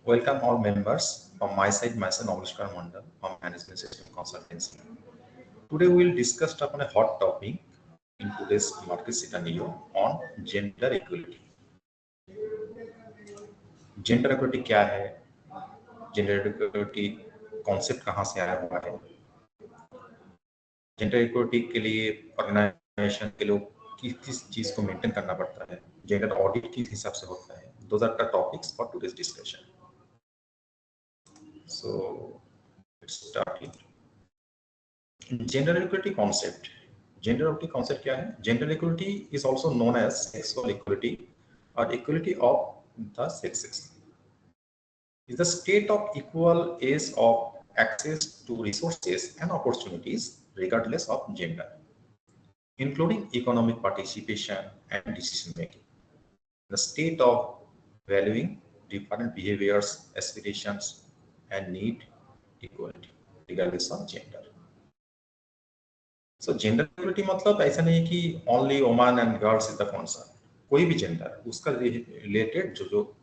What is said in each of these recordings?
Welcome all members. From my side, myself Navishkar Mandal from Management System Consultancy. Today we will discuss upon a hot topic in today's market scenario on gender equality. Gender equality क्या है? Gender equality concept कहाँ से आया हुआ है? Gender equality के लिए organization के लोग किस चीज को मेंटेन करना पड़ता है? Gender audit किस हिसाब से होता है? Those are the topics for today's discussion. So let's start it. Gender equality concept. Gender equality concept क्या है? Gender equality is also known as sexual equality or equality of the sexes. Is the state of equal age of access to resources and opportunities regardless of gender, including economic participation and decision making. The state of valuing different behaviors, aspirations, and need equality regardless of gender. So gender equality मतलब ऐसा नहीं कि only woman and girls is the concern. कोई भी gender उसका related जो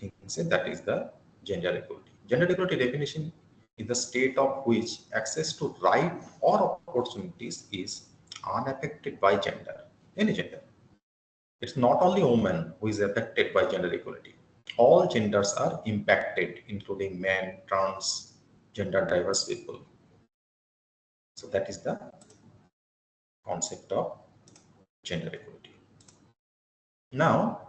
things है, that is the gender equality. Gender equality definition is the state of which access to right or opportunities is unaffected by gender, any gender. It's not only women who is affected by gender equality. All genders are impacted, including men, trans, gender diverse people. So that is the concept of gender equality. Now,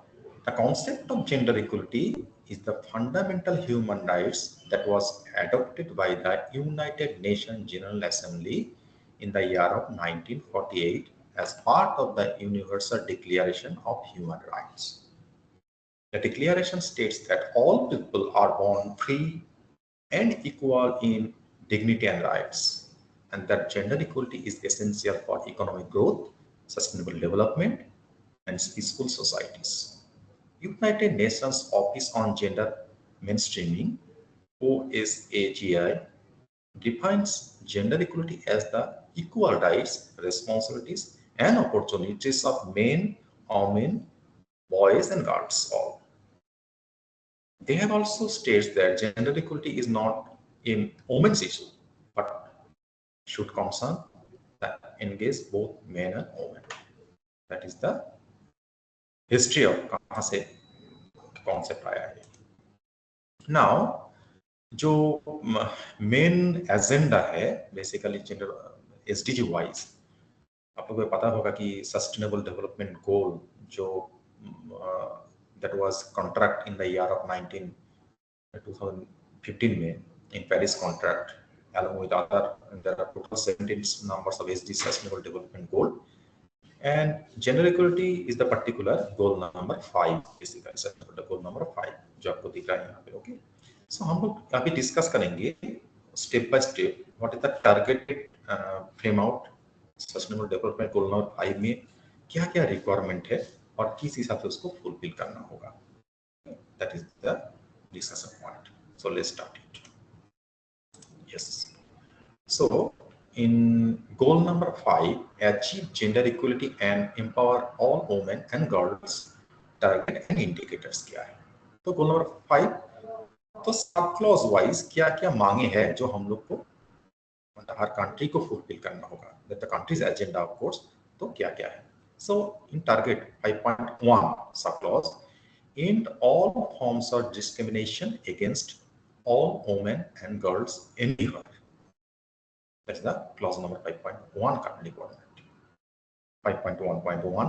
the concept of gender equality is the fundamental human rights that was adopted by the United Nations General Assembly in the year of 1948 as part of the Universal Declaration of Human Rights. The declaration states that all people are born free and equal in dignity and rights, and that gender equality is essential for economic growth, sustainable development, and peaceful societies. United Nations Office on Gender Mainstreaming, OSAGI, defines gender equality as the equal rights, responsibilities, and opportunities of men, women, boys, and girls all. They have also stated that gender equality is not a women's issue, but should concern that engage both men and women. That is the history of कहाँ से concept आया है. Now, जो main agenda है basically gender SDG wise आप लोगों को पता होगा कि सस्टेनेबल डेवलपमेंट गोल जो that was contract in the year of 2015 में in Paris contract along with other, there are total 17 numbers of SDG sustainable development goal, and gender equality is the particular goal number 5 basically sustainable goal number 5 जो आपको दिख रहा है यहाँ पे. Okay, सो हम लोग अभी डिस्कस करेंगे step by step what is the targeted frame out sustainable development goal number 5 में क्या क्या रिक्वायरमेंट है और किस हिसाब से उसको फुलफिल करना होगा. That is the discussion point. So let's start it. Yes, so in goal number 5, achieve gender equality and empower all women and girls, target and indicators क्या है. तो गोल नंबर 5 तो सब क्लॉज वाइज क्या क्या मांगे हैं जो हम लोग को हर कंट्री को फुलफिल करना होगा. That the country's agenda of course. तो क्या क्या है. So in target 5.1 sub clause end all forms of discrimination against all women and girls anywhere. That's the clause number 5.1 current requirement. 5.1.1,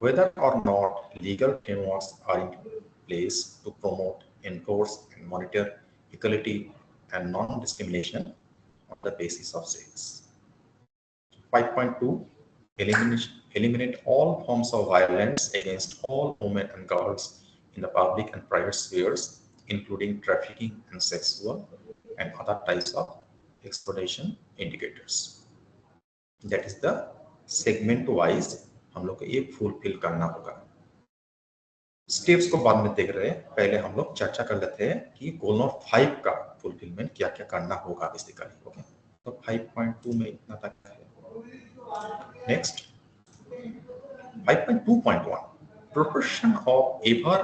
whether or not legal frameworks are in place to promote, enforce, and monitor equality and non-discrimination on the basis of sex. 5.2, eliminate all forms of violence against all women and girls in the public and private spheres, including trafficking and sexual and other types of exploitation indicators. That is the segment wise हम लोग को ये fulfil करना होगा. Steps को बाद में देख रहे हैं, पहले हम लोग चर्चा कर लेते हैं कि गोल नंबर 5 का फुलफिलमेंट क्या क्या करना होगा बेसिकली. ओके, तो 5.2 में इतना तक है. Next 5.2.1, proportion of ever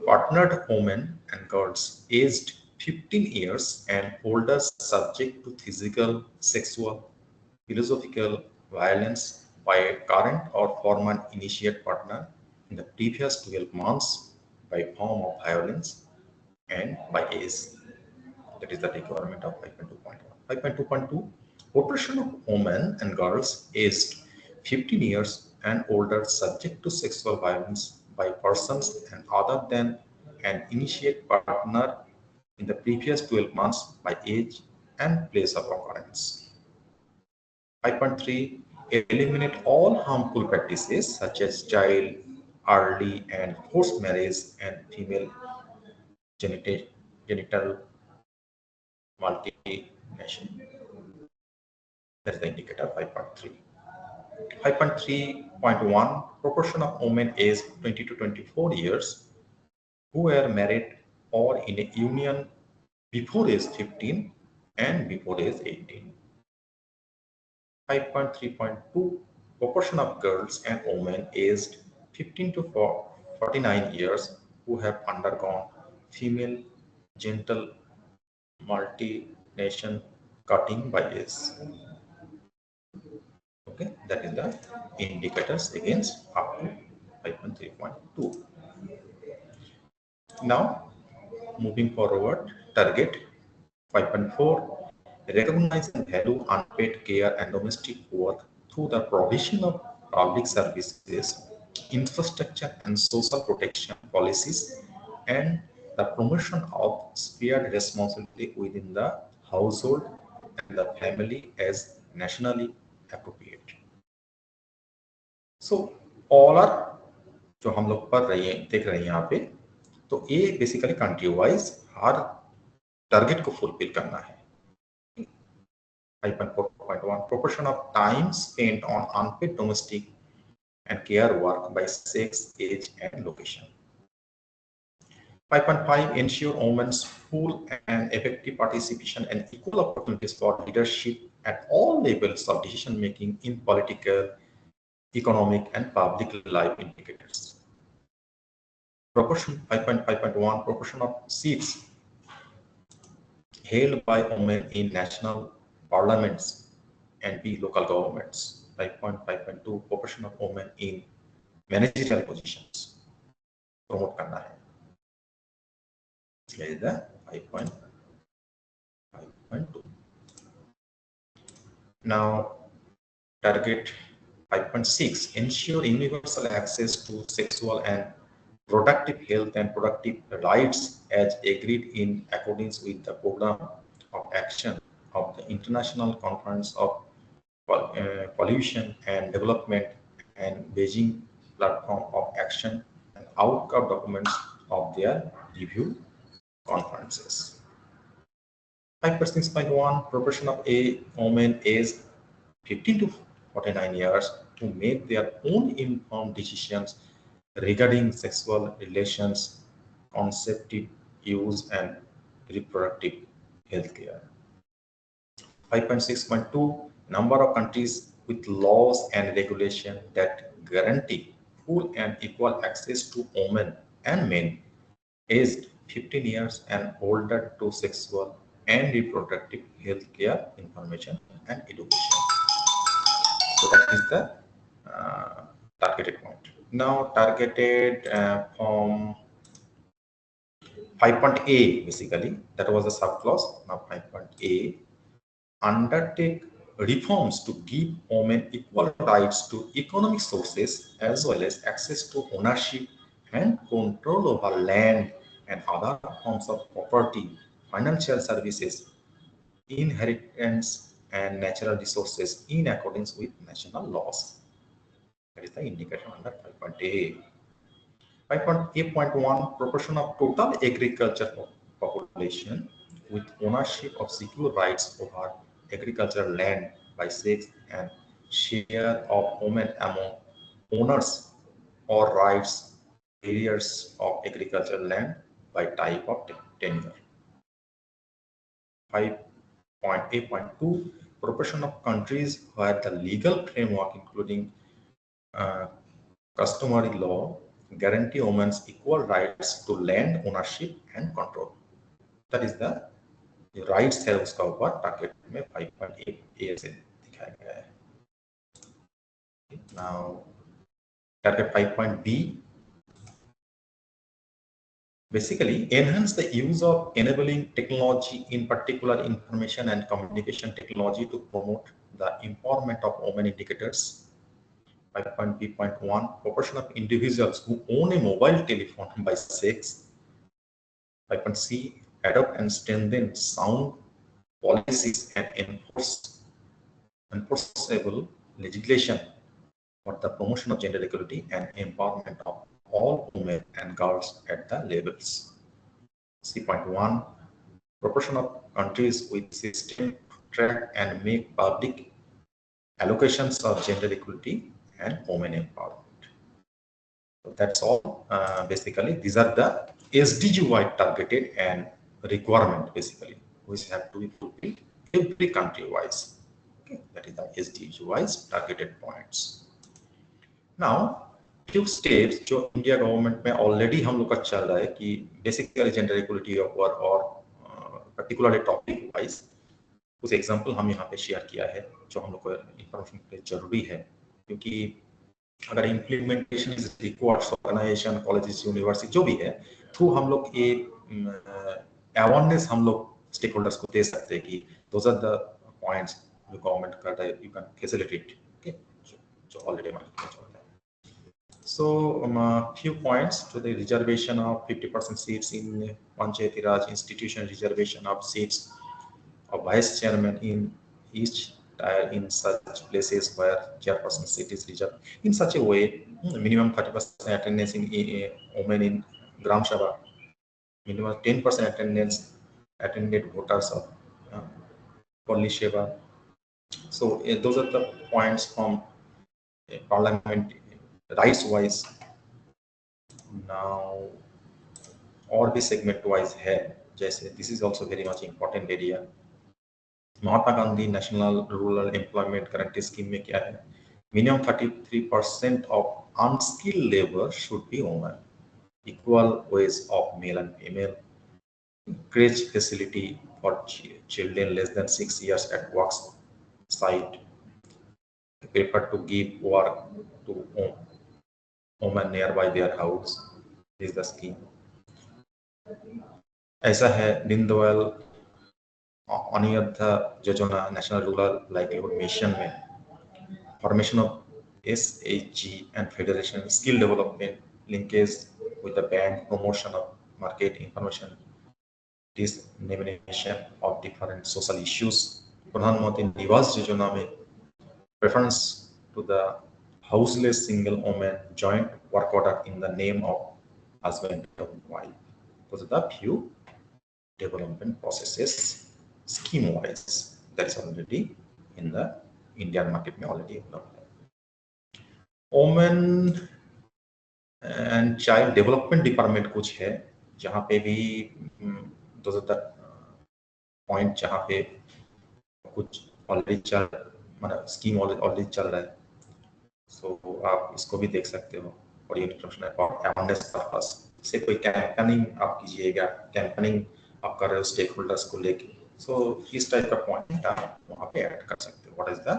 partnered women and girls aged 15 years and older subject to physical, sexual, philosophical violence by a current or former initiate partner in the previous 12 months by form of violence and by age. That is the requirement of 5.2.1. 5.2.2, protection of women and girls aged 15 years and older subject to sexual violence by persons and other than an initiate partner in the previous 12 months by age and place of occurrence. 5.3, eliminate all harmful practices such as child, early and forced marriage and female genital mutilation. That is the indicator 5.3. 5.3.1, proportion of women aged 20 to 24 years who were married or in a union before age 15 and before age 18. 5.3.2, proportion of girls and women aged 15 to 49 years who have undergone female genital mutilation cutting by age. Okay, that is the indicators against up to 5.3.2. Now, moving forward, target 5.4, recognize and value unpaid care and domestic work through the provision of public services, infrastructure and social protection policies, and the promotion of shared responsibility within the household and the family as nationally appropriate. So all are जो हम लोग पढ़ रहे हैं देख रहे हैं यहाँ पे, तो ये बेसिकली कंट्री वाइज हर टारगेट को फुलफिल करना है. 5.4.1, proportion of time spent on unpaid domestic and care work by sex, age, and location. 5.5, ensure women's full and effective participation and equal opportunities for leadership at all levels of decision making in political, economic, and public life indicators. Proportion 5.5.1, proportion of seats held by women in national parliaments and B local governments. 5.5.2, proportion of women in managerial positions. Promote करना है. This is the 5.5.2. Now, target 5.6, ensure universal access to sexual and productive health and productive rights as agreed in accordance with the program of action of the International Conference of Pollution and Development and Beijing Platform of Action and outcome documents of their review conferences. 5.6.1, proportion of a women aged 15 to 49 years to make their own informed decisions regarding sexual relations, contraceptive use, and reproductive health care. 5.6.2, number of countries with laws and regulations that guarantee full and equal access to women and men aged 15 years and older to sexual and reproductive health care information and education. So that is the targeted point. Now targeted from 5.A basically, that was a subclause. Now 5.A, undertake reforms to give women equal rights to economic sources as well as access to ownership and control over land and other forms of property, financial services, inheritance, and natural resources in accordance with national laws. That is the indication under 5.A. 5.A.1, proportion of total agriculture population with ownership of secure rights over agricultural land by sex and share of women among owners or rights areas of agricultural land by type of tenure. 5.A.2, proportion of countries where the legal framework including customary law guarantee women's equal rights to land ownership and control. That is the rights है उसका ऊपर target में 5.8 से दिखाया गया है. Now target 5.B basically enhance the use of enabling technology, in particular information and communication technology, to promote the empowerment of women indicators. 5.B.1 proportion of individuals who own a mobile telephone by sex. 5.C adopt and strengthen sound policies and enforceable legislation for the promotion of gender equality and empowerment of all women and girls at the levels. C.1 proportion of countries with system to track and make public allocations of gender equality and women empowerment. So that's all. Basically, these are the SDG-wide targeted and requirement basically, which have to be fulfilled every country-wise. Okay, that is the SDG-wise targeted points. Now, few steps जो India government में already हम लोग का चल रहा है कि basically gender equality और पर्टिकुलरली टॉपिक वाइज कुछ एग्जांपल हम यहाँ पे शेयर किया है जो हम लोग को इंफॉर्मेशन के लिए जरूरी है, क्योंकि अगर implementation is required organisation colleges university जो भी है थ्रू हम लोग ये अवेयरनेस हम लोग स्टेक होल्डर्स को दे सकते हैं कि दोज आर द पॉइंट्स जो गवर्नमेंट कर रहा है, यू कैन फैसिलिटेट. ओके, जो ऑलरेडी मार्केट में चल रहा है. So, few points to the reservation of 50% seats in Panchayati Raj institution, reservation of seats of vice chairman in each tier in such places where chairperson seat is reserved in such a way, minimum 30% attendance in women in Gram Sabha, minimum 10% attendance attended voters of Polli Seva. So those are the points from parliament rights wise. Now और भी segment wise है, जैसे this is also very much important area. Mahatma Gandhi national rural employment guarantee scheme में क्या है, minimum 33% of unskilled labour should be women, equal ways of male and female, creche facility for children less than 6 years at work site, prefer to give work to women nearby their house. This is the scheme. ऐसा है दीनदयाल अन्योदय योजना national rural livelihood mission में formation of SHG and Federation skill development linkage with the bank, promotion of market information, dissemination of different social issues. प्रधानमंत्री निवास योजना में preference to the houseless single woman joint work order in the name of husband and wife. Those are the few development processes scheme wise that is already in the Indian market में already developed. Women and Child Development Department कुछ है जहाँ पे भी those are the point जहाँ पे कुछ already चल मतलब स्कीम ऑलरेडी चल रहा है. सो आप इसको भी देख सकते हो और ये इन्फॉर्मेशन अवेयरनेस पर्पस से कोई कैंपेनिंग आप कीजिएगा, कैंपेनिंग आप कर रहे हो स्टेक होल्डर्स को लेके, सो इस टाइप का पॉइंट आप वहाँ पे ऐड कर सकते हो. What is the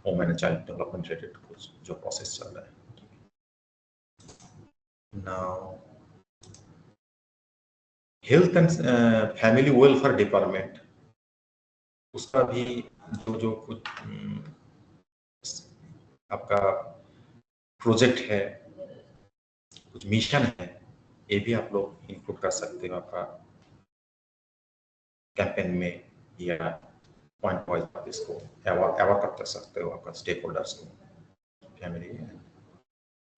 women and child development related कुछ जो प्रोसेस चल रहा है. Now health and family welfare department, उसका भी जो कुछ आपका प्रोजेक्ट है, कुछ मिशन है, ये भी आप लोग इंक्लूड कर सकते हो आपका कैंपेन में, या पॉइंट वाइज आप इसको अवेयर कर सकते हो आपका स्टेक होल्डर्स को. Family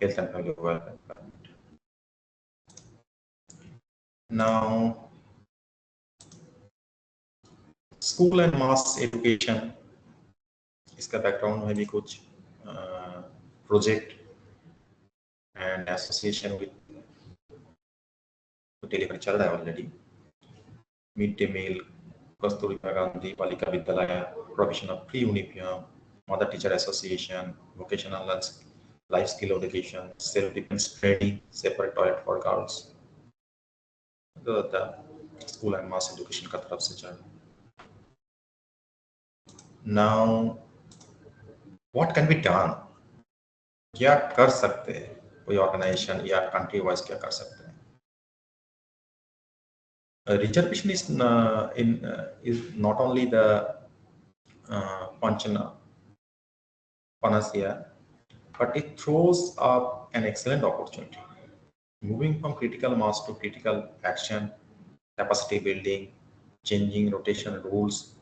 health and family welfare. Now school and mass education, इसका बैकग्राउंड में भी कुछ project and association with delivery चल रहा है already. Midday meal, Kasturba Gandhi Balika Vidyalaya, provision of free uniform, mother teacher association, vocational life skill education, self-defense training, separate toilet for girls. The school and mass education का तरफ से चल. Now, what can be done? क्या कर सकते हैं कोई organisation या कंट्री वाइज क्या कर सकते हैं? Reservation is not only the panacea, but it throws up an excellent opportunity. Moving from critical mass to critical action, capacity building, changing rotation rules,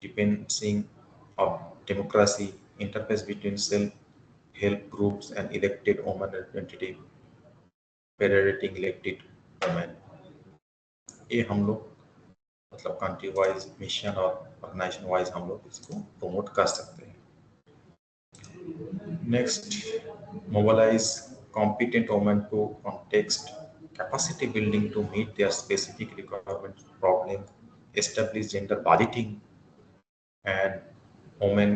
deepening of democracy, interface between self-help groups and elected women representative, federating elected women. ये हम लोग मतलब country wise mission और organisation wise हम लोग इसको promote कर सकते हैं. Next, mobilise competent women to context capacity building to meet their specific requirements problem, establish gender budgeting and women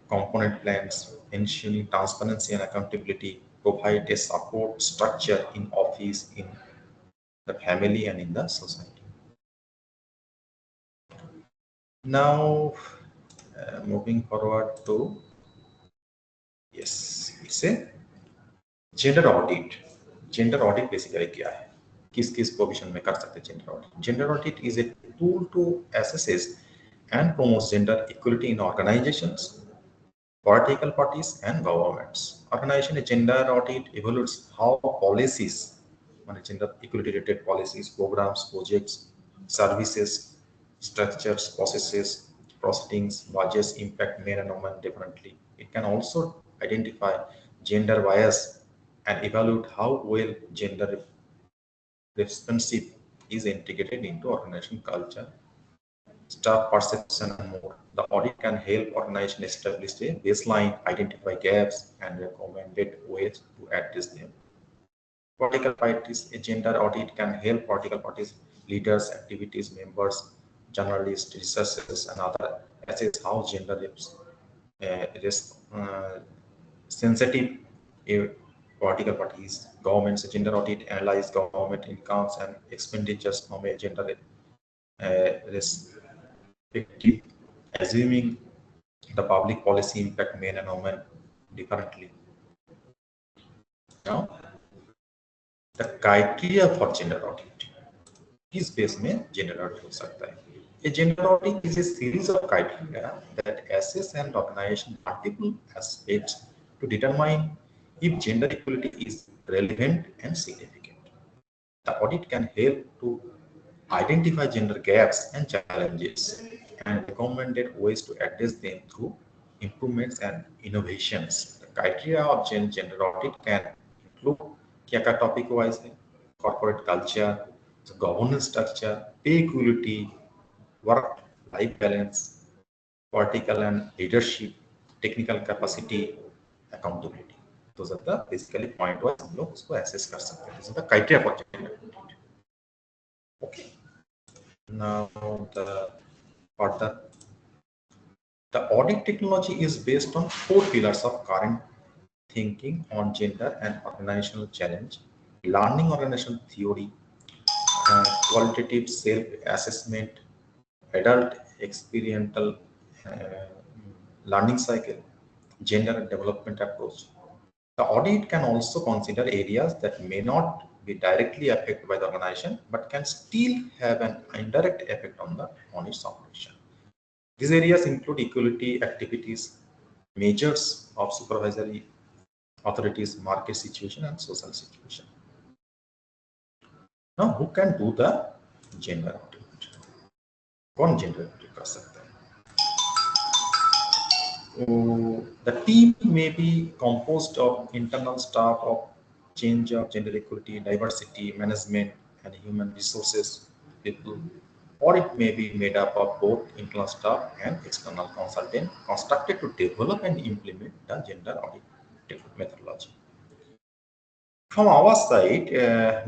component plans, ensuring transparency and accountability, provide a support structure in office, in the family and in the society. Now, moving forward to, yes, it's a gender audit. Gender audit basically क्या है? किस provision में कर सकते हैं gender audit? Gender audit is a tool to assess and promote gender equality in organizations, political parties and governments. Organization gender audit evaluates how policies, gender equality related policies, programs, projects, services, structures, processes, proceedings, budgets impact men and women differently. It can also identify gender bias and evaluate how well gender responsive is integrated into organization culture, staff perception, and more. The audit can help organization establish a baseline, identify gaps, and recommended ways to address them. Political parties, a gender audit can help political parties, leaders, activities, members, journalists, researchers, and others assess how gender sensitive political parties, governments, gender audit analyze government incomes and expenditures from a gender perspective, assuming the public policy impact men and women differently. Now, the criteria for gender audit. किस base में gender audit हो सकता है? A gender audit is a series of criteria that assess and organize multiple aspects to determine if gender equality is relevant and significant. The audit can help to identify gender gaps and challenges and recommended ways to address them through improvements and innovations. The criteria of gender audit can include क्या topic wise है, corporate culture, governance structure, pay equality, work-life balance, political and leadership, technical capacity, accountability. Those are the basically point wise हम लोग उसको assess कर सकते हैं. These are the criteria for gender audit. Okay. Now the audit technology is based on 4 pillars of current thinking on gender and organizational challenge: learning organizational theory, qualitative self-assessment, adult experiential learning cycle, gender and development approach. The audit can also consider areas that may not be directly affected by the organization, but can still have an indirect effect on its operation. These areas include equality activities, measures of supervisory authorities, market situation, and social situation. Now, who can do the gender audit? कौन gender audit कर सकता है? The team may be composed of internal staff of change of gender equality, diversity, management, and human resources people, or it may be made up of both internal staff and external consultant constructed to develop and implement the gender audit methodology. From our side,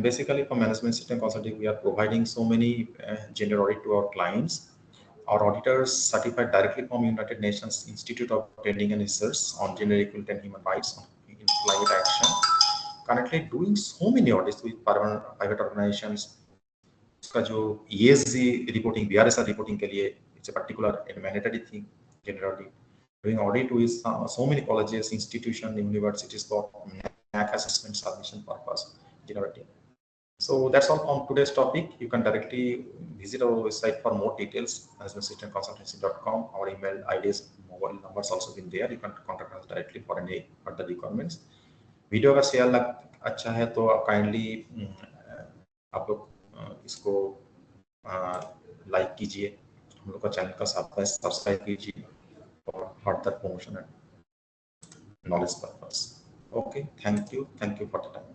basically for management system consulting, we are providing so many gender audit to our clients. our auditors certified directly from United Nations Institute of Training and Research on Gender Equality and Human Rights in Climate Action, currently doing so many audits with private organizations. उसका जो ESG reporting, BRSR reporting के लिए it's a particular and mandatory thing, gender audit. Doing audit with so many colleges, institutions, universities for NAAC assessment submission purpose, gender audit. So that's all on today's topic. You can directly visit our website for more details, managementsystemconsultancy.com. Our email IDs, mobile numbers also been there. You can contact us directly for any further requirements. Video अगर share लग अच्छा है तो kindly आप लोग इसको like कीजिए, हम लोग का चैनल का सब्सक्राइब कीजिए for further promotion and knowledge purpose. Okay, thank you for the time.